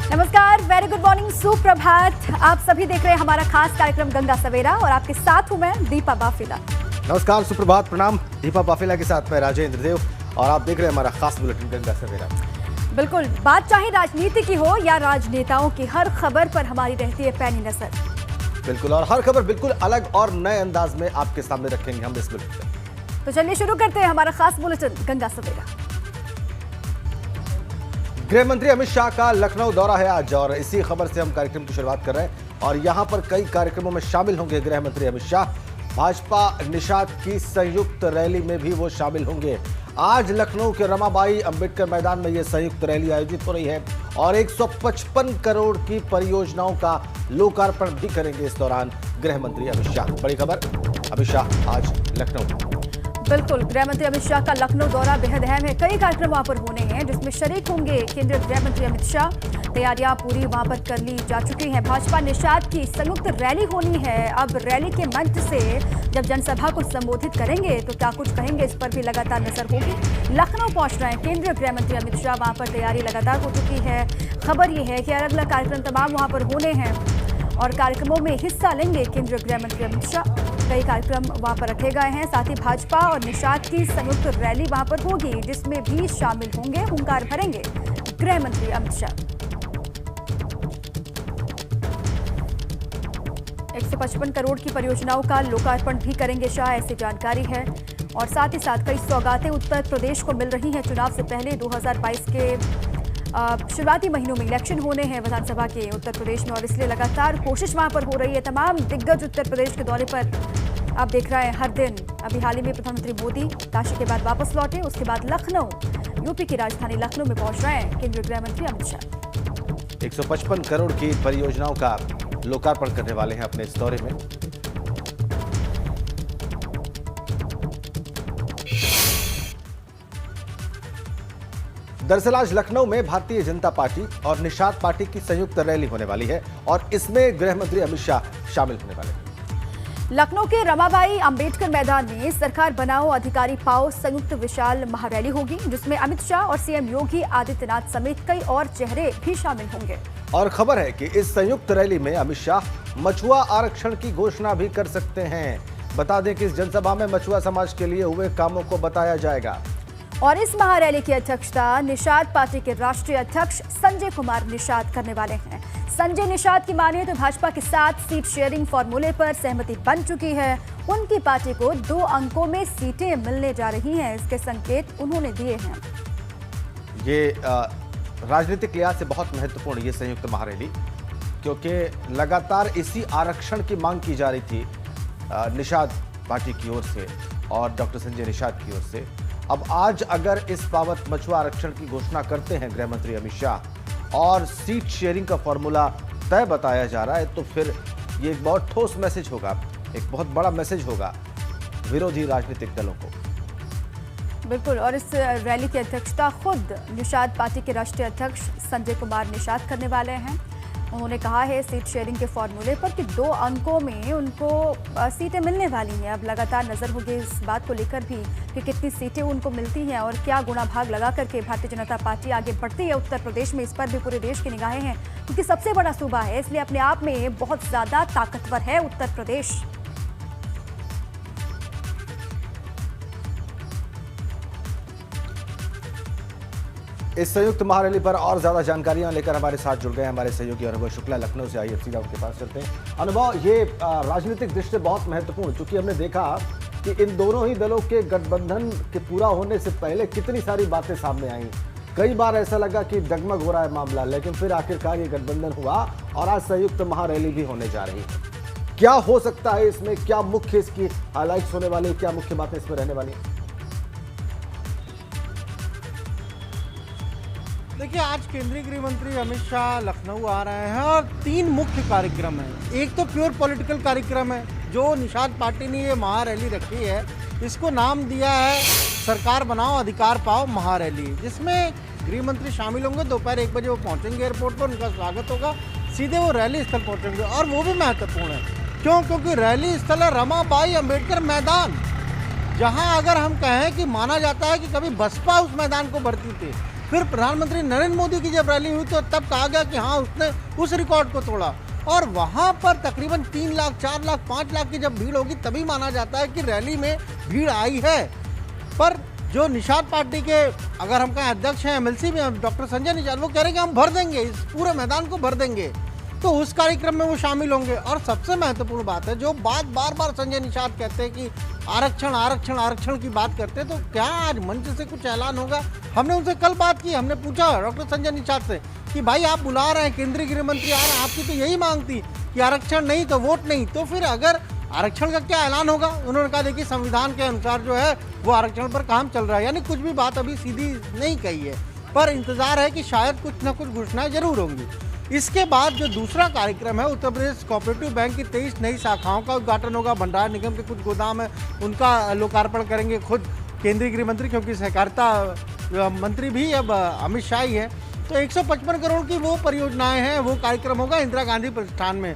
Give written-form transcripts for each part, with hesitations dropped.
नमस्कार, very good morning, सुप्रभात। आप सभी देख रहे हैं हमारा खास कार्यक्रम गंगा सवेरा और आपके साथ हूं मैं दीपा बाफिला। नमस्कार, सुप्रभात, प्रणाम। दीपा बाफिला के साथ मैं राजेंद्र देव और आप देख रहे हैं हमारा खास बुलेटिन गंगा सवेरा। बिल्कुल, बात चाहे राजनीति की हो या राजनेताओं की, हर खबर पर हमारी रहती है पैनी नजर। बिल्कुल, और हर खबर बिल्कुल अलग और नए अंदाज में आपके सामने रखेंगे हम इस बुलेटिन। तो चलिए शुरू करते हैं हमारा खास बुलेटिन गंगा सवेरा। गृह मंत्री अमित शाह का लखनऊ दौरा है आज और इसी खबर से हम कार्यक्रम की शुरुआत कर रहे हैं और यहां पर कई कार्यक्रमों में शामिल होंगे गृह मंत्री अमित शाह। भाजपा निषाद की संयुक्त रैली में भी वो शामिल होंगे। आज लखनऊ के रमाबाई अंबेडकर मैदान में ये संयुक्त रैली आयोजित हो रही है और 155 करोड़ की परियोजनाओं का लोकार्पण भी करेंगे इस दौरान गृह मंत्री अमित शाह। बड़ी खबर, अमित शाह आज लखनऊ। बिल्कुल, गृह मंत्री अमित शाह का लखनऊ दौरा बेहद अहम है। कई कार्यक्रम वहां पर होने हैं जिसमें शरीक होंगे केंद्रीय गृह मंत्री अमित शाह। तैयारियां पूरी वहां पर कर ली जा चुकी हैं। भाजपा निषाद की संयुक्त रैली होनी है। अब रैली के मंच से जब जनसभा को संबोधित करेंगे तो क्या कुछ कहेंगे, इस पर भी लगातार नजर होगी। लखनऊ पहुंच रहे हैं केंद्रीय गृह मंत्री अमित शाह। वहां पर तैयारी लगातार हो चुकी है। खबर यह है कि अलग अलग कार्यक्रम तमाम वहां पर होने हैं और कार्यक्रमों में हिस्सा लेंगे केंद्रीय गृह मंत्री अमित शाह। कई कार्यक्रम वहां पर रखे गए हैं। साथ ही भाजपा और निषाद की संयुक्त रैली वहां पर होगी जिसमें भी शामिल होंगे, हुंकार भरेंगे गृह मंत्री अमित शाह। 155 करोड़ की परियोजनाओं का लोकार्पण भी करेंगे शाह, ऐसी जानकारी है। और साथ ही साथ कई सौगातें उत्तर प्रदेश को मिल रही हैं। चुनाव से पहले 2022 के शुरुआती महीनों में इलेक्शन होने हैं विधानसभा के उत्तर प्रदेश में और इसलिए लगातार कोशिश वहां पर हो रही है। तमाम दिग्गज उत्तर प्रदेश के दौरे पर आप देख रहे हैं हर दिन। अभी हाल ही में प्रधानमंत्री मोदी काशी के बाद वापस लौटे, उसके बाद लखनऊ, यूपी की राजधानी लखनऊ में पहुंच रहे हैं केंद्रीय गृह मंत्री अमित शाह। 155 करोड़ की परियोजनाओं का लोकार्पण करने वाले हैं अपने इस दौरे में। दरअसल आज लखनऊ में भारतीय जनता पार्टी और निषाद पार्टी की संयुक्त रैली होने वाली है और इसमें गृह मंत्री अमित शाह शामिल होने वाले हैं। लखनऊ के रमाबाई अंबेडकर मैदान में सरकार बनाओ अधिकारी पाओ संयुक्त विशाल महारैली होगी जिसमें अमित शाह और सीएम योगी आदित्यनाथ समेत कई और चेहरे भी शामिल होंगे। और खबर है कि इस संयुक्त रैली में अमित शाह मछुआ आरक्षण की घोषणा भी कर सकते हैं। बता दें कि इस जनसभा में मछुआ समाज के लिए हुए कामों को बताया जाएगा। और इस महारैली की अध्यक्षता निषाद पार्टी के राष्ट्रीय अध्यक्ष संजय कुमार निषाद करने वाले हैं। संजय निषाद की मानिए तो भाजपा के साथ सीट शेयरिंग फॉर्मूले पर सहमति बन चुकी है। उनकी पार्टी को 2 अंकों में सीटें मिलने जा रही हैं, इसके संकेत उन्होंने दिए हैं। ये राजनीतिक लिहाज से बहुत महत्वपूर्ण ये संयुक्त महारैली, क्योंकि लगातार इसी आरक्षण की मांग की जा रही थी निषाद पार्टी की ओर से और डॉक्टर संजय निषाद की ओर से। अब आज अगर इस बाबत मछुआ आरक्षण की घोषणा करते हैं गृह मंत्री अमित शाह और सीट शेयरिंग का फॉर्मूला तय बताया जा रहा है तो फिर ये एक बहुत ठोस मैसेज होगा, एक बहुत बड़ा मैसेज होगा विरोधी राजनीतिक दलों को। बिल्कुल, और इस रैली की अध्यक्षता खुद निषाद पार्टी के राष्ट्रीय अध्यक्ष संजय कुमार निषाद करने वाले हैं। उन्होंने कहा है सीट शेयरिंग के फॉर्मूले पर कि 2 अंकों में उनको सीटें मिलने वाली हैं। अब लगातार नजर होगी इस बात को लेकर भी कि कितनी सीटें उनको मिलती हैं और क्या गुणा भाग लगा करके भारतीय जनता पार्टी आगे बढ़ती है उत्तर प्रदेश में। इस पर भी पूरे देश की निगाहें हैं क्योंकि सबसे बड़ा सूबा है, इसलिए अपने आप में बहुत ज्यादा ताकतवर है उत्तर प्रदेश। इस संयुक्त महारैली पर और ज्यादा जानकारियां लेकर हमारे साथ जुड़ गए हमारे सहयोगी अनुभव शुक्ला लखनऊ से। आइए सीधा उनके पास चलते हैं। अनुभव, ये राजनीतिक दृष्टि से बहुत महत्वपूर्ण, क्योंकि हमने देखा कि इन दोनों ही दलों के गठबंधन के पूरा होने से पहले कितनी सारी बातें सामने आई। कई बार ऐसा लगा कि डगमग हो रहा है मामला, लेकिन फिर आखिरकार ये गठबंधन हुआ और आज संयुक्त महारैली भी होने जा रही है। क्या हो सकता है इसमें, क्या मुख्य इसकी हाइलाइट्स होने वाली, क्या मुख्य बातें इसमें रहने वाली? देखिए, आज केंद्रीय गृह मंत्री अमित शाह लखनऊ आ रहे हैं और 3 मुख्य कार्यक्रम हैं। एक तो प्योर पॉलिटिकल कार्यक्रम है जो निषाद पार्टी ने ये महारैली रखी है, इसको नाम दिया है सरकार बनाओ अधिकार पाओ महारैली, जिसमें गृह मंत्री शामिल होंगे। दोपहर 1 बजे वो पहुंचेंगे एयरपोर्ट पर, उनका स्वागत होगा, सीधे वो रैली स्थल पहुंचेंगे। और वो भी महत्वपूर्ण है क्योंकि रैली स्थल है रमाबाई अंबेडकर मैदान, जहां अगर हम कहें कि माना जाता है कि कभी बसपा उस मैदान को भरती थी, फिर प्रधानमंत्री नरेंद्र मोदी की जब रैली हुई तो तब कहा गया कि हाँ उसने उस रिकॉर्ड को तोड़ा, और वहां पर तकरीबन 3 लाख 4 लाख 5 लाख की जब भीड़ होगी तभी माना जाता है कि रैली में भीड़ आई है। पर जो निषाद पार्टी के अगर हम कहें अध्यक्ष हैं एमएलसी में डॉक्टर संजय निषाद, वो कह रहे हैं कि हम भर देंगे, इस पूरे मैदान को भर देंगे, तो उस कार्यक्रम में वो शामिल होंगे। और सबसे महत्वपूर्ण बात है, जो बात बार बार संजय निषाद कहते हैं कि आरक्षण आरक्षण आरक्षण की बात करते हैं, तो क्या आज मंच से कुछ ऐलान होगा? हमने उनसे कल बात की, हमने पूछा डॉक्टर संजय निषाद से कि भाई आप बुला रहे हैं, केंद्रीय गृह मंत्री आ रहे हैं, आपकी तो यही मांग थी कि आरक्षण नहीं तो वोट नहीं, तो फिर अगर आरक्षण का क्या ऐलान होगा? उन्होंने कहा देखिए संविधान के अनुसार जो है वो आरक्षण पर काम चल रहा है, यानी कुछ भी बात अभी सीधी नहीं कही है, पर इंतजार है कि शायद कुछ ना कुछ घोषणाएं जरूर होंगी। इसके बाद जो दूसरा कार्यक्रम है, उत्तर प्रदेश कोऑपरेटिव बैंक की 23 नई शाखाओं का उद्घाटन होगा। भंडार निगम के कुछ गोदाम है उनका लोकार्पण करेंगे खुद केंद्रीय गृह मंत्री, क्योंकि सहकारिता मंत्री भी अब अमित शाह ही है। तो 155 करोड़ की वो परियोजनाएं हैं, वो कार्यक्रम होगा इंदिरा गांधी प्रतिष्ठान में।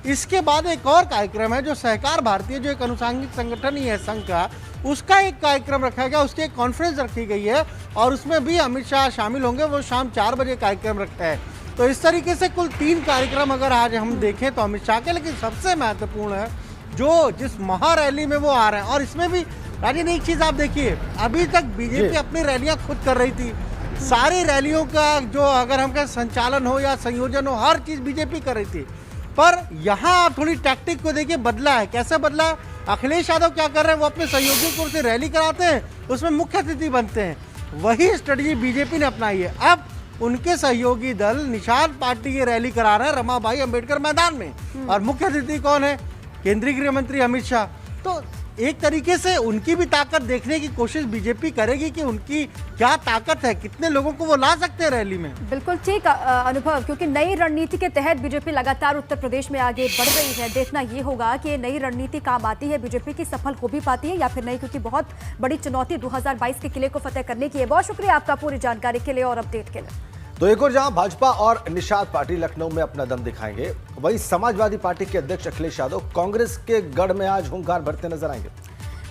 इसके बाद एक और कार्यक्रम है जो सहकार भारतीय, जो एक अनुसांगिक संगठन ही है संघ का, उसका एक कार्यक्रम रखा गया, उसकी एक कॉन्फ्रेंस रखी गई है और उसमें भी अमित शाह शामिल होंगे। वो शाम 4 बजे कार्यक्रम रखा है। तो इस तरीके से कुल 3 कार्यक्रम अगर आज हम देखें तो अमित शाह के, लेकिन सबसे महत्वपूर्ण है जो जिस महारैली में वो आ रहे हैं। और इसमें भी राजन एक चीज़ आप देखिए, अभी तक बीजेपी अपनी रैलियाँ खुद कर रही थी, सारी रैलियों का जो अगर हम कहें संचालन हो या संयोजन हो, हर चीज़ बीजेपी कर रही थी। पर यहाँ आप थोड़ी टैक्टिक को देखिए, बदला है। कैसे बदला है? अखिलेश यादव क्या कर रहे हैं, वो अपने सहयोगियों को से रैली कराते हैं, उसमें मुख्य अतिथि बनते हैं। वही स्ट्रेटजी बीजेपी ने अपनाई है। अब उनके सहयोगी दल निषाद पार्टी की रैली करा रहे हैं रमाबाई अंबेडकर मैदान में, और मुख्य अतिथि कौन है? केंद्रीय गृह मंत्री अमित शाह। तो एक तरीके से उनकी भी ताकत देखने की कोशिश बीजेपी करेगी कि उनकी क्या ताकत है, कितने लोगों को वो ला सकते हैं रैली में। बिल्कुल ठीक अनुभव, क्योंकि नई रणनीति के तहत बीजेपी लगातार उत्तर प्रदेश में आगे बढ़ रही है। देखना ये होगा कि नई रणनीति काम आती है, बीजेपी की सफल हो भी पाती है या फिर नहीं, क्योंकि बहुत बड़ी चुनौती 2022 के किले को फतेह करने की है। बहुत शुक्रिया आपका पूरी जानकारी के लिए और अपडेट के लिए। तो एक और जहां भाजपा और निषाद पार्टी लखनऊ में अपना दम दिखाएंगे, वहीं समाजवादी पार्टी के अध्यक्ष अखिलेश यादव कांग्रेस के गढ़ में आज हुंकार भरते नजर आएंगे।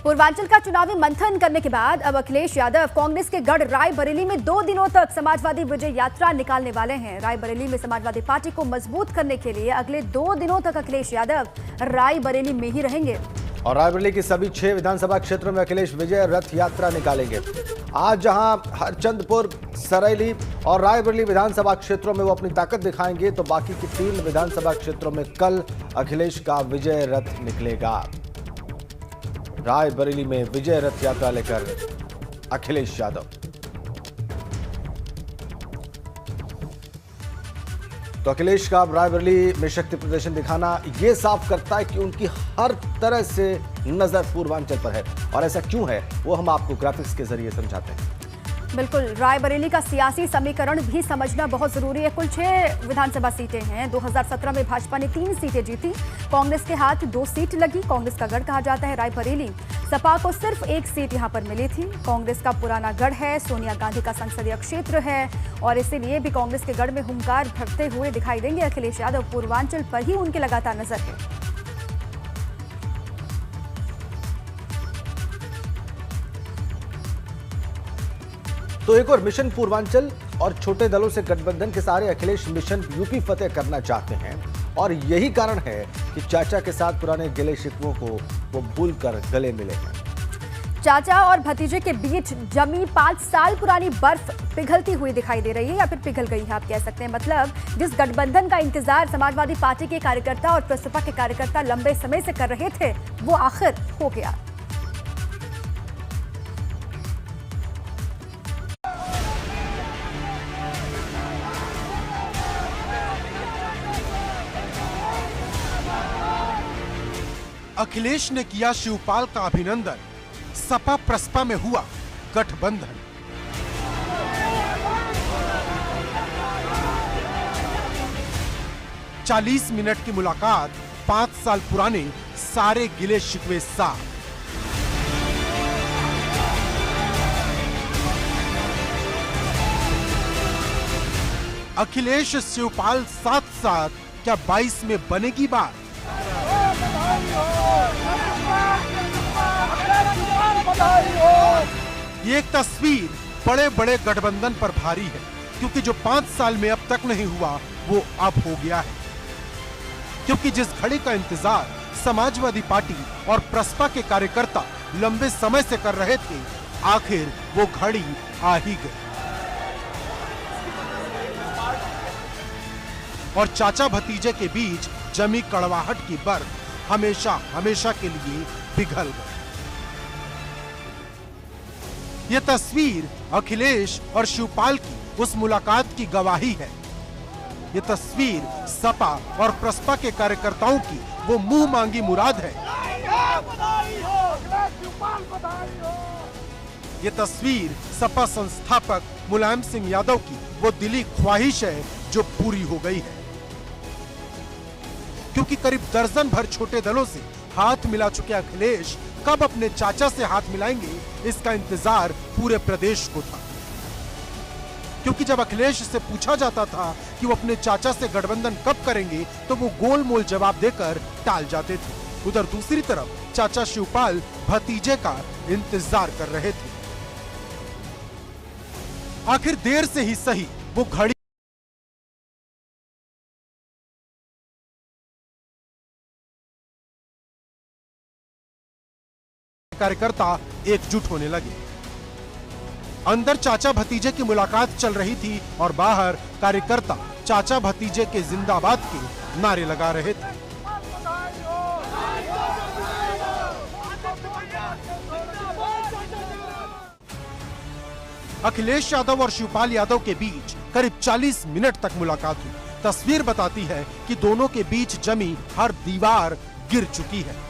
पूर्वांचल का चुनावी मंथन करने के बाद अब अखिलेश यादव कांग्रेस के गढ़ रायबरेली में 2 दिनों तक समाजवादी विजय यात्रा निकालने वाले हैं। रायबरेली में समाजवादी पार्टी को मजबूत करने के लिए अगले 2 दिनों तक अखिलेश यादव रायबरेली में ही रहेंगे। और रायबरेली की सभी 6 विधानसभा क्षेत्रों में अखिलेश विजय रथ यात्रा निकालेंगे। आज जहां हरचंदपुर, सरेली और रायबरेली विधानसभा क्षेत्रों में वो अपनी ताकत दिखाएंगे, तो बाकी की 3 विधानसभा क्षेत्रों में कल अखिलेश का विजय रथ निकलेगा। रायबरेली में विजय रथ यात्रा लेकर अखिलेश यादव। तो अखिलेश का रायबरेली में शक्ति प्रदर्शन दिखाना ये साफ करता है कि उनकी हर तरह से नजर पूर्वांचल पर है। और ऐसा क्यों है वो हम आपको ग्राफिक्स के जरिए समझाते हैं। बिल्कुल, रायबरेली का सियासी समीकरण भी समझना बहुत जरूरी है। कुल 6 विधानसभा सीटें हैं। 2017 में भाजपा ने 3 सीटें जीती, कांग्रेस के हाथ 2 सीट लगी। कांग्रेस का गढ़ कहा जाता है रायबरेली। सपा को सिर्फ 1 सीट यहां पर मिली थी। कांग्रेस का पुराना गढ़ है, सोनिया गांधी का संसदीय क्षेत्र है और इसीलिए भी कांग्रेस के गढ़ में हुंकार भरते हुए दिखाई देंगे अखिलेश यादव। पूर्वांचल पर ही उनकी लगातार नजर है। तो एक और मिशन पूर्वांचल और छोटे दलों से गठबंधन के सहारे अखिलेश मिशन यूपी फतेह करना चाहते हैं। और यही कारण है कि चाचा के साथ पुराने गिले शिकवों को वो भूलकर गले मिले हैं। चाचा और भतीजे के बीच जमी 5 साल पुरानी बर्फ पिघलती हुई दिखाई दे रही है, या फिर पिघल गई है आप कह सकते हैं। मतलब जिस गठबंधन का इंतजार समाजवादी पार्टी के कार्यकर्ता और प्रसपा के कार्यकर्ता लंबे समय से कर रहे थे, वो आखिर हो गया। अखिलेश ने किया शिवपाल का अभिनंदन, सपा प्रसपा में हुआ गठबंधन। चालीस मिनट की मुलाकात, 5 साल पुराने सारे गिले शिकवे साफ। अखिलेश शिवपाल साथ साथ, क्या 22 में बनेगी बात? ये एक तस्वीर बड़े बड़े गठबंधन पर भारी है, क्योंकि जो 5 साल में अब तक नहीं हुआ वो अब हो गया है। क्योंकि जिस घड़ी का इंतजार समाजवादी पार्टी और प्रसपा के कार्यकर्ता लंबे समय से कर रहे थे, आखिर वो घड़ी आ ही गई और चाचा भतीजे के बीच जमी कड़वाहट की बर्फ हमेशा हमेशा के लिए पिघल गई। यह तस्वीर अखिलेश और शिवपाल की उस मुलाकात की गवाही है। यह तस्वीर सपा और प्रसपा के कार्यकर्ताओं की वो मुंह मांगी मुराद है। ये तस्वीर सपा संस्थापक मुलायम सिंह यादव की वो दिली ख्वाहिश है जो पूरी हो गई है। क्योंकि करीब दर्जन भर छोटे दलों से हाथ मिला चुके अखिलेश कब अपने चाचा से हाथ मिलाएंगे, इसका इंतजार पूरे प्रदेश को था। क्योंकि जब अखिलेश से पूछा जाता था कि वो अपने चाचा से गठबंधन कब करेंगे, तो वो गोलमोल जवाब देकर टाल जाते थे। उधर दूसरी तरफ चाचा शिवपाल भतीजे का इंतजार कर रहे थे। आखिर देर से ही सही वो घड़ी कार्यकर्ता एकजुट होने लगे। अंदर चाचा भतीजे की मुलाकात चल रही थी और बाहर कार्यकर्ता चाचा भतीजे के जिंदाबाद के नारे लगा रहे थे। अखिलेश यादव और शिवपाल यादव के बीच करीब 40 मिनट तक मुलाकात हुई। तस्वीर बताती है कि दोनों के बीच जमी हर दीवार गिर चुकी है।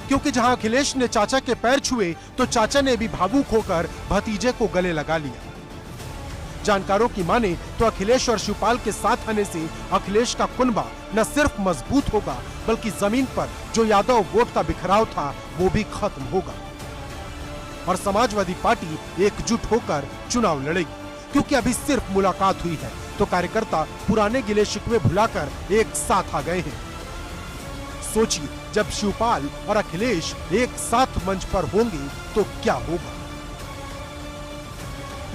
क्योंकि जहां अखिलेश ने चाचा के पैर छुए तो चाचा ने भी भावुक होकर भतीजे को गले लगा लिया। जानकारों की माने तो अखिलेश और शिवपाल के साथ आने से अखिलेश का कुनबा न सिर्फ मजबूत होगा, बल्कि जमीन पर जो यादव वोट का बिखराव था वो भी खत्म होगा और समाजवादी पार्टी एकजुट होकर चुनाव लड़ेगी। क्योंकि अभी सिर्फ मुलाकात हुई है तो कार्यकर्ता पुराने गिले शिकवे भुलाकर एक साथ आ गए हैं। सोचिए, जब शिवपाल और अखिलेश एक साथ मंच पर होंगे तो क्या होगा।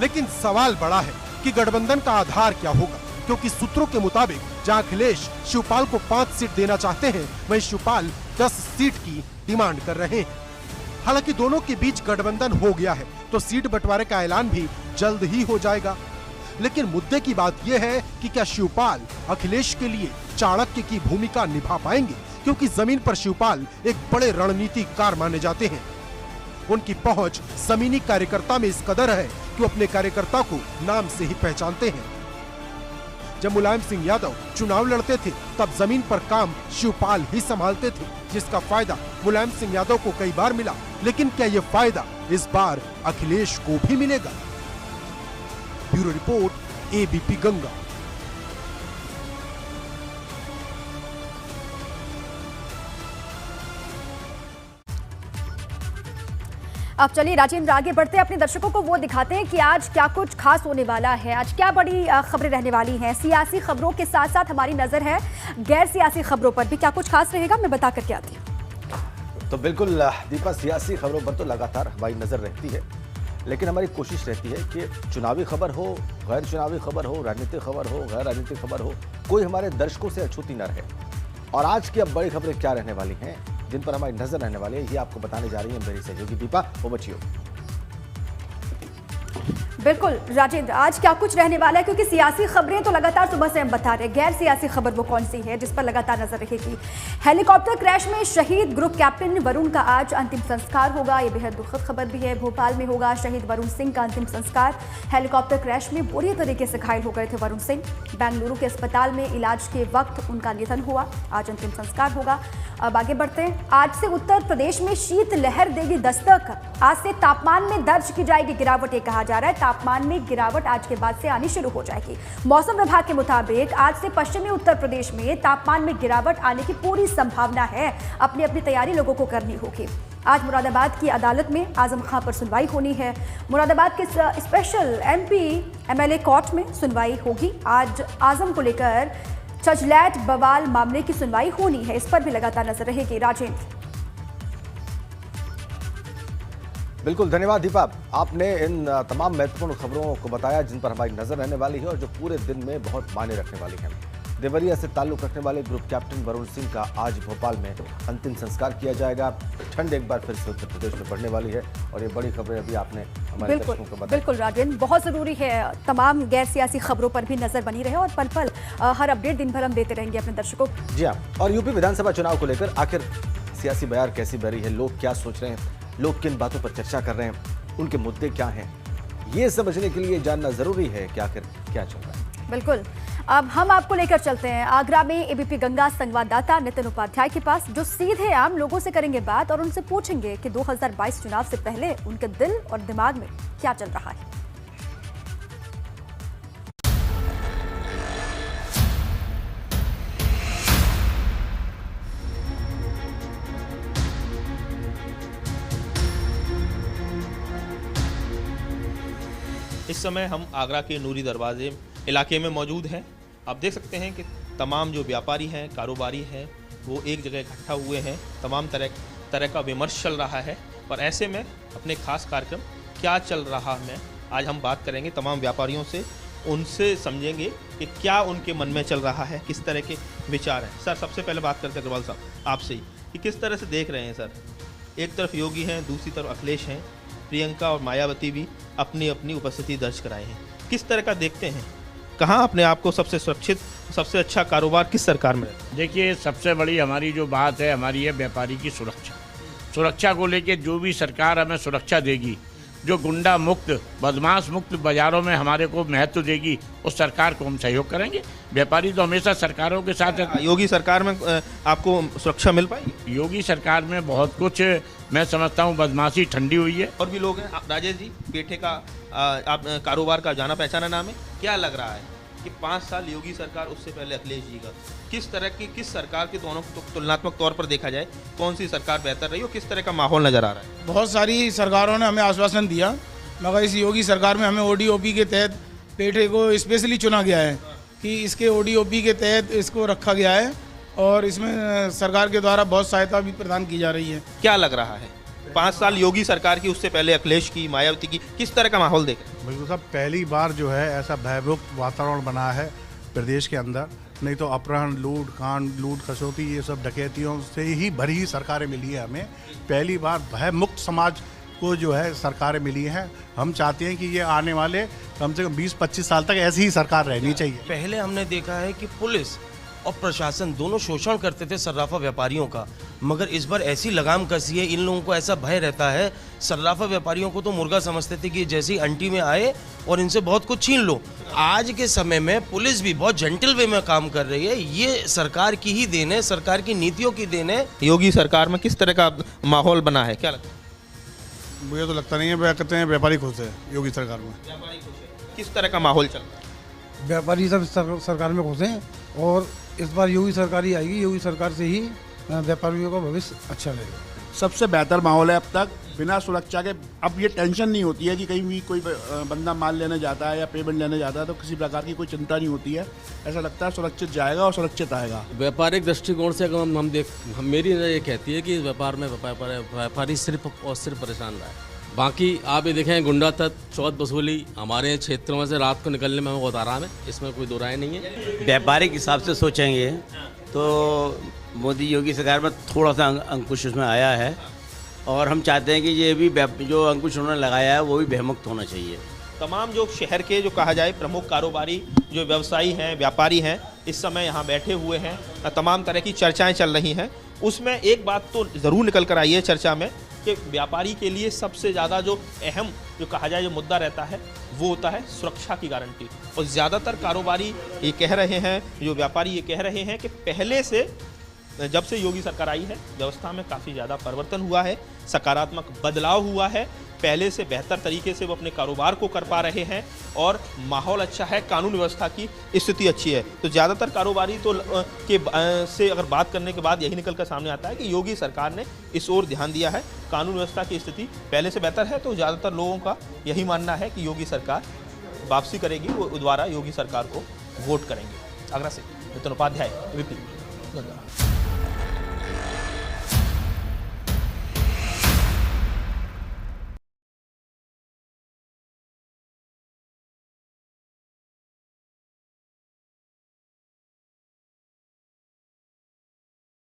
लेकिन सवाल बड़ा है कि गठबंधन का आधार क्या होगा, क्योंकि सूत्रों के मुताबिक जहां अखिलेश शिवपाल को 5 सीट देना चाहते हैं, वहीं शिवपाल 10 सीट की डिमांड कर रहे हैं। हालांकि दोनों के बीच गठबंधन हो गया है तो सीट बंटवारे का ऐलान भी जल्द ही हो जाएगा। लेकिन मुद्दे की बात यह है कि क्या शिवपाल अखिलेश के लिए चाणक्य की भूमिका निभा पाएंगे, क्योंकि जमीन पर शिवपाल एक बड़े रणनीतिकार माने जाते हैं। उनकी पहुंच जमीनी कार्यकर्ता में इस कदर है कि वो अपने कार्यकर्ता को नाम से ही पहचानते हैं। जब मुलायम सिंह यादव चुनाव लड़ते थे तब जमीन पर काम शिवपाल ही संभालते थे, जिसका फायदा मुलायम सिंह यादव को कई बार मिला। लेकिन क्या ये फायदा इस बार अखिलेश को भी मिलेगा? Bureau report, ABP Ganga. अब चलिए राजेंद्र आगे बढ़ते हैं, अपने दर्शकों को वो दिखाते हैं कि आज क्या कुछ खास होने वाला है, आज क्या बड़ी खबरें रहने वाली हैं। सियासी खबरों के साथ साथ हमारी नजर है गैर सियासी खबरों पर भी, क्या कुछ खास रहेगा मैं बता करके आती हूँ। तो बिल्कुल दीपा, सियासी खबरों पर तो लगातार हमारी नजर रहती है, लेकिन हमारी कोशिश रहती है कि चुनावी खबर हो, गैर चुनावी खबर हो, राजनीतिक खबर हो, गैर राजनीतिक खबर हो, कोई हमारे दर्शकों से अछूती न रहे। और आज की अब बड़ी खबरें क्या रहने वाली हैं, जिन पर हमारी नजर रहने वाली है, ये आपको बताने जा रही है मेरी सहयोगी दीपा। वो बचियो। बिल्कुल राजेंद्र, आज क्या कुछ रहने वाला है, क्योंकि सियासी खबरें तो लगातार सुबह से हम बता रहे हैं, गैर सियासी खबर वो कौन सी है जिस पर लगातार नजर रखेगी। हेलीकॉप्टर क्रैश में शहीद ग्रुप कैप्टन वरुण का आज अंतिम संस्कार होगा, ये बेहद दुखद खबर भी है। भोपाल में होगा शहीद वरुण सिंह का अंतिम संस्कार। हेलीकॉप्टर क्रैश में बुरी तरीके से घायल हो गए थे वरुण सिंह। बेंगलुरु के अस्पताल में इलाज के वक्त उनका निधन हुआ, आज अंतिम संस्कार होगा। अब आगे बढ़ते हैं। आज से उत्तर प्रदेश में शीत लहर देगी दस्तक, आज से तापमान में दर्ज की जाएगी गिरावट, ये कहा जा रहा है। तापमान में गिरावट आज के बाद से आनी शुरू हो जाएगी। मौसम विभाग के मुताबिक आज से पश्चिमी उत्तर प्रदेश में तापमान में गिरावट आने की पूरी संभावना है। अपनी अपनी तैयारी लोगों को करनी होगी। आज मुरादाबाद की अदालत में आजम खां पर सुनवाई होनी है। मुरादाबाद के स्पेशल एमपी एमएलए कोर्ट में सुनवाई होगी। आज आजम को लेकर छजलैट बवाल मामले की सुनवाई होनी है, इस पर भी लगातार नजर रहेगी। राजेंद्र, बिल्कुल, धन्यवाद दीपा। आपने इन तमाम महत्वपूर्ण खबरों को बताया जिन पर हमारी नजर रहने वाली है और जो पूरे दिन में बहुत मायने रखने वाली है। देवरिया से ताल्लुक रखने वाले ग्रुप कैप्टन वरुण सिंह का आज भोपाल में अंतिम संस्कार किया जाएगा। ठंड एक बार फिर से उत्तर प्रदेश में बढ़ने वाली है और ये बड़ी खबरें अभी आपने हमारे दर्शकों को बताई। बिल्कुल राजेंद्र, बहुत जरूरी है तमाम गैर सियासी खबरों पर भी नजर बनी रहे और पल पल हर अपडेट दिन भर हम देते रहेंगे अपने दर्शकों को। जी हाँ, और यूपी विधानसभा चुनाव को लेकर आखिर सियासी बयार कैसी बहरी है, लोग क्या सोच रहे हैं, लोग किन बातों पर चर्चा कर रहे हैं, उनके मुद्दे क्या हैं, ये समझने के लिए जानना जरूरी है कि आखिर क्या चल रहा है। बिल्कुल, अब हम आपको लेकर चलते हैं आगरा में एबीपी गंगा संवाददाता नितिन उपाध्याय के पास, जो सीधे आम लोगों से करेंगे बात और उनसे पूछेंगे कि 2022 चुनाव से पहले उनके दिल और दिमाग में क्या चल रहा है। इस समय हम आगरा के नूरी दरवाजे इलाके में मौजूद हैं। आप देख सकते हैं कि तमाम जो व्यापारी हैं, कारोबारी हैं, वो एक जगह इकट्ठा हुए हैं। तमाम तरह का विमर्श चल रहा है और ऐसे में अपने खास कार्यक्रम क्या चल रहा है आज हम बात करेंगे तमाम व्यापारियों से, उनसे समझेंगे कि क्या उनके मन में चल रहा है, किस तरह के विचार हैं। सर, सबसे पहले बात करते हैं अग्रवाल साहब आपसे ही कि किस तरह से देख रहे हैं सर। एक तरफ योगी हैं, दूसरी तरफ अखिलेश हैं, प्रियंका और मायावती भी अपनी अपनी उपस्थिति दर्ज कराए हैं। किस तरह का देखते हैं, कहाँ अपने आप को सबसे सुरक्षित, सबसे अच्छा कारोबार किस सरकार में? देखिए, सबसे बड़ी हमारी जो बात है हमारी है व्यापारी की सुरक्षा को लेके जो भी सरकार हमें सुरक्षा देगी, जो गुंडा मुक्त, बदमाश मुक्त बाजारों में हमारे को महत्व देगी, उस सरकार को हम सहयोग करेंगे। व्यापारी तो हमेशा सरकारों के साथ है। योगी सरकार में आपको सुरक्षा मिल पाई? योगी सरकार में बहुत कुछ मैं समझता हूँ बदमाशी ठंडी हुई है। और भी लोग हैं। राजेश जी, पेठे का आप कारोबार का जाना पहचाना नाम है, क्या लग रहा है कि 5 साल योगी सरकार, उससे पहले अखिलेश जी का, किस तरह की, किस सरकार के दोनों तुलनात्मक तौर पर देखा जाए कौन सी सरकार बेहतर रही और किस तरह का माहौल नजर आ रहा है? बहुत सारी सरकारों ने हमें आश्वासन दिया, मगर इस योगी सरकार में हमें ओडीओपी के तहत पेठे को स्पेशली चुना गया है कि इसके ओडीओपी के तहत इसको रखा गया है और इसमें सरकार के द्वारा बहुत सहायता भी प्रदान की जा रही है। क्या लग रहा है 5 साल योगी सरकार की, उससे पहले अखिलेश की, मायावती की, किस तरह का माहौल देख? बिल्कुल साहब, पहली बार जो है ऐसा भयमुक्त वातावरण बना है प्रदेश के अंदर। नहीं तो अपहरण, लूट कांड, लूट खसोटी, ये सब डकैतियों से ही भरी सरकारें मिली है हमें। पहली बार भयमुक्त समाज को जो है सरकारें मिली हैं। हम चाहते हैं कि ये आने वाले कम से कम 20-25 साल तक ऐसी ही सरकार रहनी चाहिए। पहले हमने देखा है कि पुलिस और प्रशासन दोनों शोषण करते थे सर्राफा व्यापारियों का, मगर इस बार ऐसी लगाम कसी है, इन लोगों को ऐसा भय रहता है। सर्राफा व्यापारियों को तो मुर्गा समझते थे कि जैसे ही अंटी में आए और इनसे बहुत कुछ छीन लो। आज के समय में पुलिस भी बहुत जेंटल वे में काम कर रही है। ये सरकार की ही देन है, सरकार की नीतियों की देन है। योगी सरकार में किस तरह का माहौल बना है, क्या लगता है? मुझे तो लगता नहीं है, कहते हैं व्यापारी खुश है योगी सरकार में। व्यापारी खुश है, किस तरह का माहौल चल रहा है? व्यापारी सब सरकार में खुश हैं और इस बार योगी सरकार ही आएगी। योगी सरकार से ही व्यापारियों का भविष्य अच्छा रहेगा। सबसे बेहतर माहौल है अब तक, बिना सुरक्षा के। अब ये टेंशन नहीं होती है कि कहीं भी कोई बंदा माल लेने जाता है या पेमेंट लेने जाता है तो किसी प्रकार की कोई चिंता नहीं होती है। ऐसा लगता है सुरक्षित जाएगा और सुरक्षित आएगा। व्यापारिक दृष्टिकोण से अगर मेरी नज़र ये कहती है कि व्यापार में व्यापारी सिर्फ और सिर्फ परेशान रहा है। बाकी आप ये देखें, गुंडा तत्व, चौथ वसूली हमारे क्षेत्रों में से रात को निकलने में हमें बहुत आराम है, इसमें कोई दो राय नहीं है। व्यापारिक हिसाब से सोचेंगे तो मोदी योगी सरकार में थोड़ा सा अंकुश उसमें आया है और हम चाहते हैं कि ये भी जो अंकुश उन्होंने लगाया है वो भी भयमुक्त होना चाहिए। तमाम जो शहर के जो कहा जाए प्रमुख कारोबारी, जो व्यवसायी हैं, व्यापारी हैं, इस समय यहाँ बैठे हुए हैं, तमाम तरह की चर्चाएं चल रही हैं। उसमें एक बात तो ज़रूर निकल कर आई है चर्चा में कि व्यापारी के लिए सबसे ज़्यादा जो अहम जो कहा जाए जो मुद्दा रहता है वो होता है सुरक्षा की गारंटी। और ज़्यादातर कारोबारी ये कह रहे हैं, जो व्यापारी ये कह रहे हैं कि पहले से, जब से योगी सरकार आई है, व्यवस्था में काफ़ी ज़्यादा परिवर्तन हुआ है, सकारात्मक बदलाव हुआ है। पहले से बेहतर तरीके से वो अपने कारोबार को कर पा रहे हैं और माहौल अच्छा है, कानून व्यवस्था की स्थिति अच्छी है। तो ज़्यादातर कारोबारी तो से अगर बात करने के बाद यही निकल कर सामने आता है कि योगी सरकार ने इस ओर ध्यान दिया है, कानून व्यवस्था की स्थिति पहले से बेहतर है। तो ज़्यादातर लोगों का यही मानना है कि योगी सरकार वापसी करेगी, वो द्वारा योगी सरकार को वोट करेंगे। आगरा से नितिन उपाध्याय, वीपी।